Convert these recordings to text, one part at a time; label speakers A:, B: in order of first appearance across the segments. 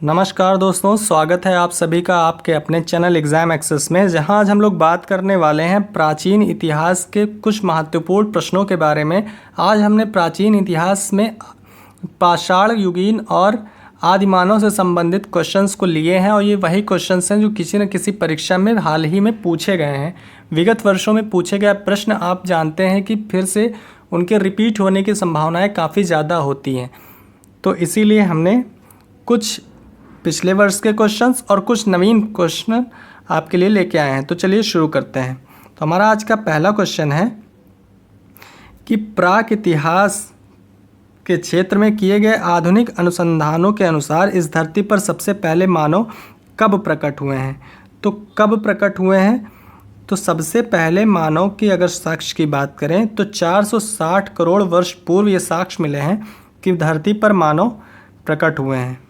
A: नमस्कार दोस्तों, स्वागत है आप सभी का आपके अपने चैनल एग्ज़ाम एक्सेस में, जहां आज हम लोग बात करने वाले हैं प्राचीन इतिहास के कुछ महत्वपूर्ण प्रश्नों के बारे में। आज हमने प्राचीन इतिहास में पाषाण युगीन और आदिमानव से संबंधित क्वेश्चंस को लिए हैं और ये वही क्वेश्चंस हैं जो किसी न किसी परीक्षा में हाल ही में पूछे गए हैं। विगत वर्षों में पूछे गए प्रश्न आप जानते हैं कि फिर से उनके रिपीट होने की संभावनाएँ काफ़ी ज़्यादा होती हैं, तो इसीलिए हमने कुछ पिछले वर्ष के क्वेश्चंस और कुछ नवीन क्वेश्चन आपके लिए लेके आए हैं। तो चलिए शुरू करते हैं। तो हमारा आज का पहला क्वेश्चन है कि प्राक इतिहास के क्षेत्र में किए गए आधुनिक अनुसंधानों के अनुसार इस धरती पर सबसे पहले मानव कब प्रकट हुए हैं। तो कब प्रकट हुए हैं, तो सबसे पहले मानव की अगर साक्ष्य की बात करें तो 460 करोड़ वर्ष पूर्व ये साक्ष्य मिले हैं कि धरती पर मानव प्रकट हुए हैं।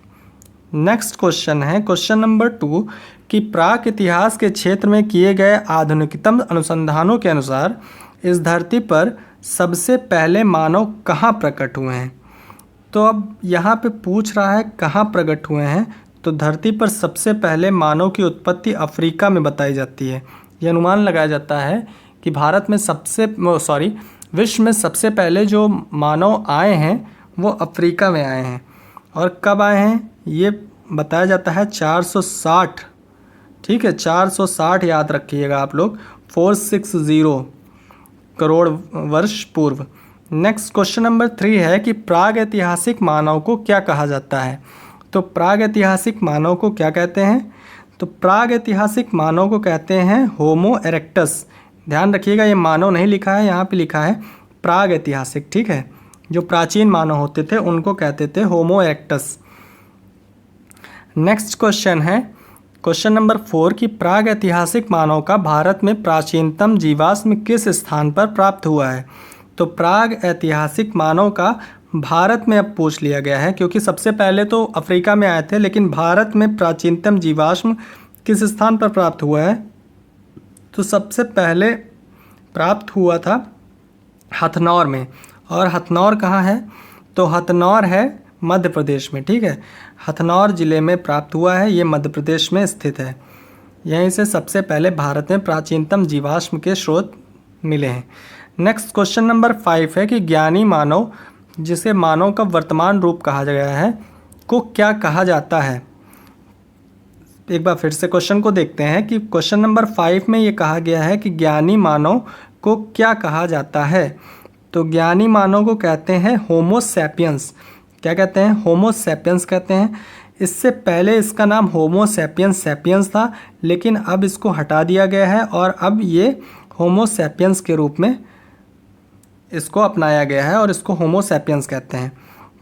A: नेक्स्ट क्वेश्चन है क्वेश्चन नंबर 2 कि प्राक इतिहास के क्षेत्र में किए गए आधुनिकतम अनुसंधानों के अनुसार इस धरती पर सबसे पहले मानव कहाँ प्रकट हुए हैं। तो अब यहाँ पे पूछ रहा है कहाँ प्रकट हुए हैं, तो धरती पर सबसे पहले मानव की उत्पत्ति अफ्रीका में बताई जाती है। ये अनुमान लगाया जाता है कि भारत में विश्व में सबसे पहले जो मानव आए हैं वो अफ्रीका में आए हैं। और कब आए हैं ये बताया जाता है 460, ठीक है, 460 याद रखिएगा आप लोग, 460 करोड़ वर्ष पूर्व। नेक्स्ट क्वेश्चन नंबर 3 है कि प्राग ऐतिहासिक मानव को क्या कहा जाता है। तो प्राग ऐतिहासिक मानव को क्या कहते हैं, तो प्राग ऐतिहासिक मानव को कहते हैं होमो इरेक्टस। ध्यान रखिएगा ये मानव नहीं लिखा है, यहाँ पे लिखा है प्राग ऐतिहासिक, ठीक है। जो प्राचीन मानव होते थे उनको कहते थे होमो इरेक्टस। नेक्स्ट क्वेश्चन है क्वेश्चन नंबर 4 कि प्राग ऐतिहासिक मानव का भारत में प्राचीनतम जीवाश्म किस स्थान पर प्राप्त हुआ है। तो प्राग ऐतिहासिक मानव का भारत में अब पूछ लिया गया है, क्योंकि सबसे पहले तो अफ्रीका में आए थे, लेकिन भारत में प्राचीनतम जीवाश्म किस स्थान पर प्राप्त हुआ है। तो सबसे पहले प्राप्त हुआ था हथनौर में, और हथनौर कहाँ है, तो हथनौर है मध्य प्रदेश में, ठीक है। हथनौर ज़िले में प्राप्त हुआ है, ये मध्य प्रदेश में स्थित है। यहीं से सबसे पहले भारत में प्राचीनतम जीवाश्म के स्रोत मिले हैं। नेक्स्ट क्वेश्चन नंबर 5 है कि ज्ञानी मानव, जिसे मानव का वर्तमान रूप कहा गया है, को क्या कहा जाता है। एक बार फिर से क्वेश्चन को देखते हैं कि क्वेश्चन नंबर 5 में ये कहा गया है कि ज्ञानी मानव को क्या कहा जाता है। तो ज्ञानी मानव को कहते हैं होमो सैपियंस। क्या कहते हैं, होमो सैपियंस कहते हैं। इससे पहले इसका नाम होमो सैपियंस सैपियंस था, लेकिन अब इसको हटा दिया गया है और अब ये होमो सैपियंस के रूप में इसको अपनाया गया है और इसको होमो सैपियंस कहते हैं।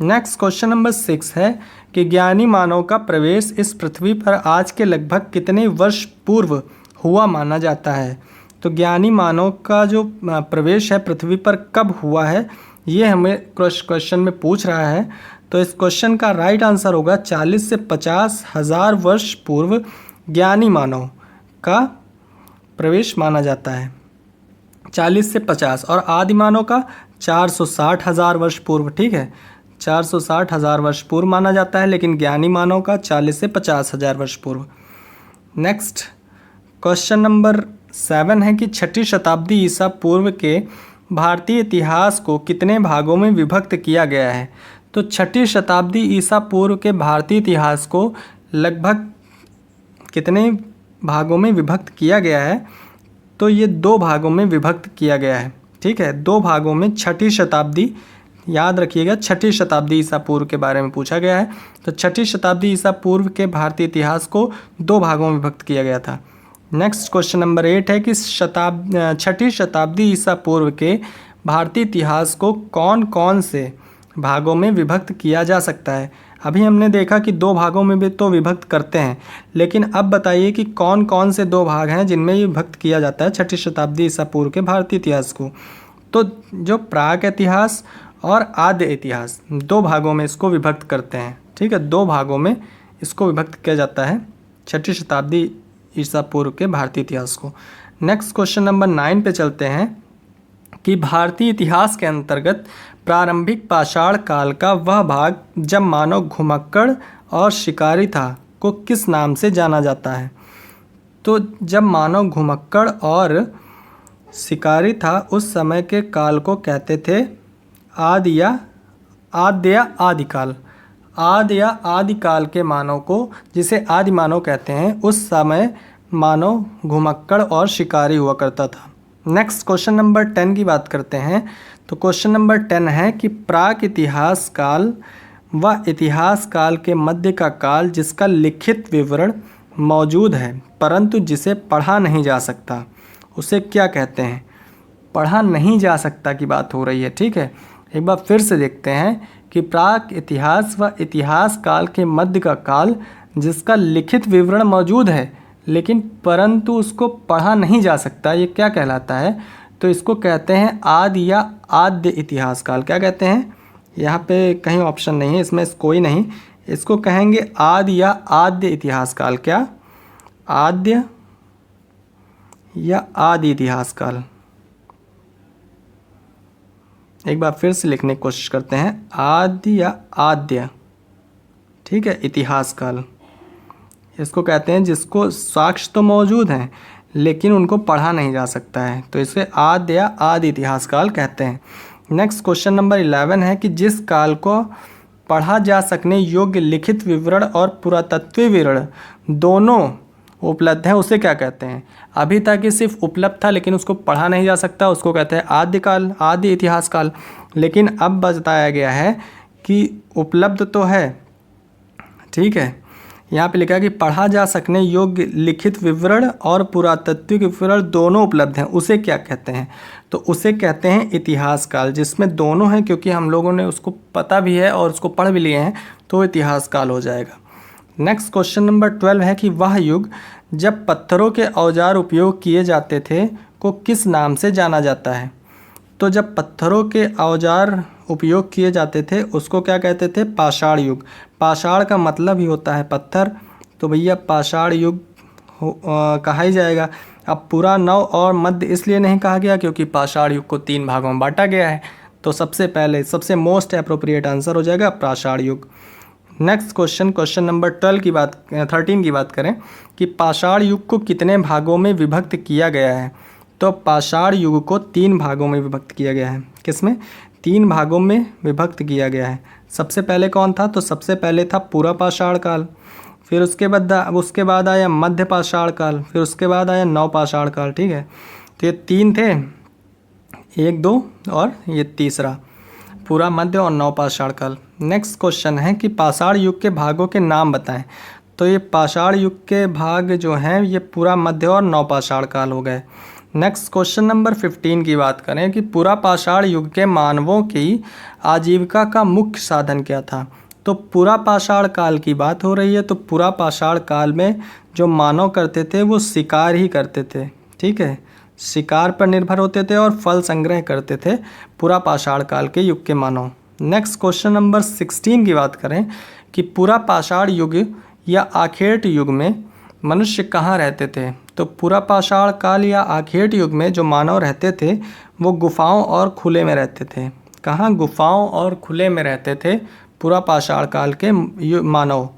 A: नेक्स्ट क्वेश्चन नंबर 6 है कि ज्ञानी मानव का प्रवेश इस पृथ्वी पर आज के लगभग कितने वर्ष पूर्व हुआ माना जाता है। तो ज्ञानी मानव का जो प्रवेश है पृथ्वी पर कब हुआ है, ये हमें क्वेश्चन में पूछ रहा है। तो इस क्वेश्चन का राइट आंसर होगा 40 से 50 हज़ार वर्ष पूर्व ज्ञानी मानव का प्रवेश माना जाता है, 40 से 50, और आदि मानव का 460 हज़ार वर्ष पूर्व, ठीक है, 460 हज़ार वर्ष पूर्व माना जाता है, लेकिन ज्ञानी मानव का 40 से 50 हज़ार वर्ष पूर्व। नेक्स्ट क्वेश्चन नंबर 7 है कि 6ठी शताब्दी ईसा पूर्व के भारतीय इतिहास को कितने भागों में विभक्त किया गया है। तो 6ठी शताब्दी ईसा पूर्व के भारतीय इतिहास को लगभग कितने भागों में विभक्त किया गया है। तो ये 2 भागों में विभक्त किया गया है, ठीक है, 2 भागों में। 6ठी शताब्दी, याद रखिएगा 6ठी शताब्दी ईसा पूर्व के बारे में पूछा गया है। तो 6ठी शताब्दी ईसा पूर्व के भारतीय इतिहास को 2 भागों में विभक्त किया गया था। नेक्स्ट क्वेश्चन नंबर 8 है कि 6ठी शताब्दी ईसा पूर्व के भारतीय इतिहास को कौन कौन से भागों में विभक्त किया जा सकता है। अभी हमने देखा कि 2 भागों में भी तो विभक्त करते हैं, लेकिन अब बताइए कि कौन कौन से 2 भाग हैं जिनमें ये विभक्त किया जाता है 6ठी शताब्दी ईसा पूर्व के भारतीय इतिहास को। तो जो प्राक इतिहास और आद्य इतिहास, 2 भागों में इसको विभक्त करते हैं, ठीक है, 2 भागों में इसको विभक्त किया जाता है 6ठी शताब्दी ईसा पूर्व के भारतीय इतिहास को। नेक्स्ट क्वेश्चन नंबर 9 पे चलते हैं कि भारतीय इतिहास के अंतर्गत प्रारंभिक पाषाण काल का वह भाग जब मानव घुमक्कड़ और शिकारी था को किस नाम से जाना जाता है? तो जब मानव घुमक्कड़ और शिकारी था उस समय के काल को कहते थे आदि या आदिकाल। आदि या आदिकाल के मानव को, जिसे आदि मानव कहते हैं, उस समय मानव घुमक्कड़ और शिकारी हुआ करता था। नेक्स्ट क्वेश्चन नंबर 10 की बात करते हैं। तो क्वेश्चन नंबर 10 है कि प्राक इतिहास काल व इतिहास काल के मध्य का काल जिसका लिखित विवरण मौजूद है परंतु जिसे पढ़ा नहीं जा सकता, उसे क्या कहते हैं? पढ़ा नहीं जा सकता की बात हो रही है, ठीक है। एक बार फिर से देखते हैं कि प्राक इतिहास व इतिहास काल के मध्य का काल जिसका लिखित विवरण मौजूद है लेकिन परंतु उसको पढ़ा नहीं जा सकता, ये क्या कहलाता है? तो इसको कहते हैं आदि या आद्य इतिहास काल। क्या कहते हैं? यहाँ पे कहीं ऑप्शन नहीं है, इसमें कोई नहीं, इसको कहेंगे आदि या आद्य इतिहास काल। क्या? आद्य या आदि इतिहास काल। एक बार फिर से लिखने की कोशिश करते हैं, आदि या आद्य, ठीक है, इतिहास काल। इसको कहते हैं जिसको साक्ष्य तो मौजूद हैं लेकिन उनको पढ़ा नहीं जा सकता है, तो इसे आद्य या आदि इतिहास काल कहते हैं। नेक्स्ट क्वेश्चन नंबर 11 है कि जिस काल को पढ़ा जा सकने योग्य लिखित विवरण और पुरातत्वीय विवरण दोनों उपलब्ध हैं उसे क्या कहते हैं? अभी तक ये सिर्फ उपलब्ध था लेकिन उसको पढ़ा नहीं जा सकता, उसको कहते हैं आद्यकाल, आदि इतिहास काल। लेकिन अब बताया गया है कि उपलब्ध तो है, ठीक है, यहाँ पे लिखा है कि पढ़ा जा सकने योग्य लिखित विवरण और पुरातत्विक विवरण दोनों उपलब्ध हैं, उसे क्या कहते हैं? तो उसे कहते हैं इतिहास काल, जिसमें दोनों हैं क्योंकि हम लोगों ने उसको पता भी है और उसको पढ़ भी लिए हैं, तो इतिहास काल हो जाएगा। नेक्स्ट क्वेश्चन नंबर 12 है कि वह युग जब पत्थरों के औजार उपयोग किए जाते थे को किस नाम से जाना जाता है? तो जब पत्थरों के औजार उपयोग किए जाते थे उसको क्या कहते थे? पाषाण युग। पाषाण का मतलब ही होता है पत्थर, तो भैया पाषाण युग कहा ही जाएगा। अब पूरा नव और मध्य इसलिए नहीं कहा गया क्योंकि पाषाण युग को 3 भागों में बांटा गया है, तो सबसे पहले सबसे मोस्ट अप्रोप्रिएट आंसर हो जाएगा पाषाण युग। नेक्स्ट क्वेश्चन नंबर 13 की बात करें कि पाषाण युग को कितने भागों में विभक्त किया गया है? तो पाषाण युग को 3 भागों में विभक्त किया गया है। किसमें? 3 भागों में विभक्त किया गया है। सबसे पहले कौन था? तो सबसे पहले था पूरा पाषाण काल, फिर उसके बाद आया मध्य पाषाण काल, फिर उसके बाद आया नव पाषाण काल, ठीक है। तो ये 3 थे, 1, 2 और ये तीसरा, पूरा, मध्य और नव पाषाण काल। नेक्स्ट क्वेश्चन है कि पाषाण युग के भागों के नाम बताएं। तो ये पाषाण युग के भाग जो हैं ये पूरा, मध्य और नव पाषाण काल हो गए। नेक्स्ट क्वेश्चन नंबर 15 की बात करें कि पूरा पाषाण युग के मानवों की आजीविका का मुख्य साधन क्या था? तो पूरा पाषाण काल की बात हो रही है, तो पूरा पाषाण काल में जो मानव करते थे वो शिकार ही करते थे, ठीक है, शिकार पर निर्भर होते थे और फल संग्रह करते थे पूरा पाषाण काल के युग के मानव। नेक्स्ट क्वेश्चन नंबर 16 की बात करें कि पूरा पाषाण युग या आखेट युग में मनुष्य कहाँ रहते थे? तो पूरा पाषाण काल या आखेट युग में जो मानव रहते थे वो गुफाओं और खुले में रहते थे। कहाँ? गुफाओं और खुले में रहते थे पूरा पाषाण काल के मानव।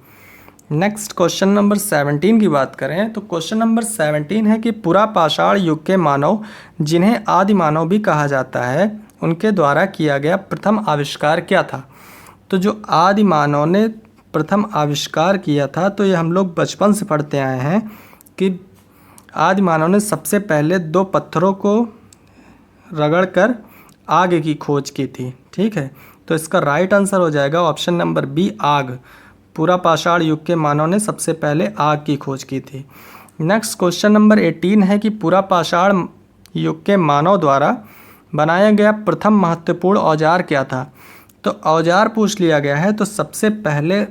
A: नेक्स्ट क्वेश्चन नंबर 17 की बात करें तो क्वेश्चन नंबर 17 है कि पूरा पाषाण युग के मानव जिन्हें आदि मानव भी कहा जाता है उनके द्वारा किया गया प्रथम आविष्कार क्या था? तो जो आदि मानव ने प्रथम आविष्कार किया था, तो ये हम लोग बचपन से पढ़ते आए हैं कि आदि मानव ने सबसे पहले 2 पत्थरों को रगड़कर आग की खोज की थी, ठीक है। तो इसका राइट आंसर हो जाएगा ऑप्शन नंबर बी, आग। पूरा पाषाण युग के मानव ने सबसे पहले आग की खोज की थी। नेक्स्ट क्वेश्चन नंबर 18 है कि पूरा पाषाण युग के मानव द्वारा बनाया गया प्रथम महत्वपूर्ण औजार क्या था? तो औजार पूछ लिया गया है, तो सबसे पहले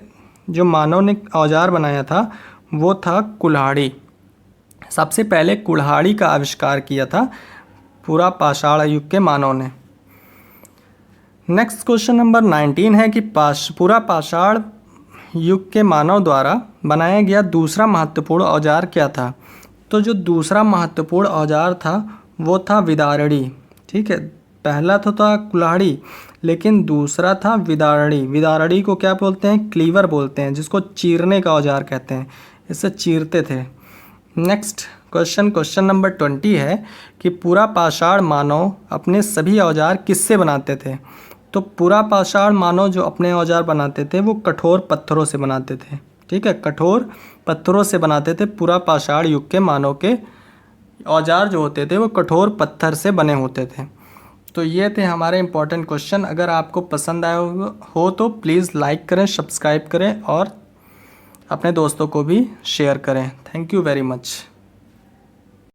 A: जो मानव ने औजार बनाया था वो था कुल्हाड़ी। सबसे पहले कुल्हाड़ी का आविष्कार किया था पूरा पाषाण युग के मानव ने। नेक्स्ट क्वेश्चन नंबर 19 है कि पूरा पाषाण युग के मानव द्वारा बनाया गया दूसरा महत्वपूर्ण औजार क्या था? तो जो दूसरा महत्वपूर्ण औजार था वो था विदारणी, ठीक है। पहला तो था कुल्हाड़ी, लेकिन दूसरा था विदारड़ी। विदारड़ी को क्या बोलते हैं? क्लीवर बोलते हैं, जिसको चीरने का औजार कहते हैं। इससे चीरते थे। नेक्स्ट क्वेश्चन नंबर 20 है कि पूरा पाषाण मानव अपने सभी औजार किससे बनाते थे? तो पूरा पाषाण मानव जो अपने औजार बनाते थे वो कठोर पत्थरों से बनाते थे। ठीक है, कठोर पत्थरों से बनाते थे। पूरा पाषाण युग के मानव के औजार जो होते थे वो कठोर पत्थर से बने होते थे। तो ये थे हमारे इम्पोर्टेंट क्वेश्चन। अगर आपको पसंद आया हो तो प्लीज़ लाइक करें, सब्सक्राइब करें और अपने दोस्तों को भी शेयर करें। Thank you very much.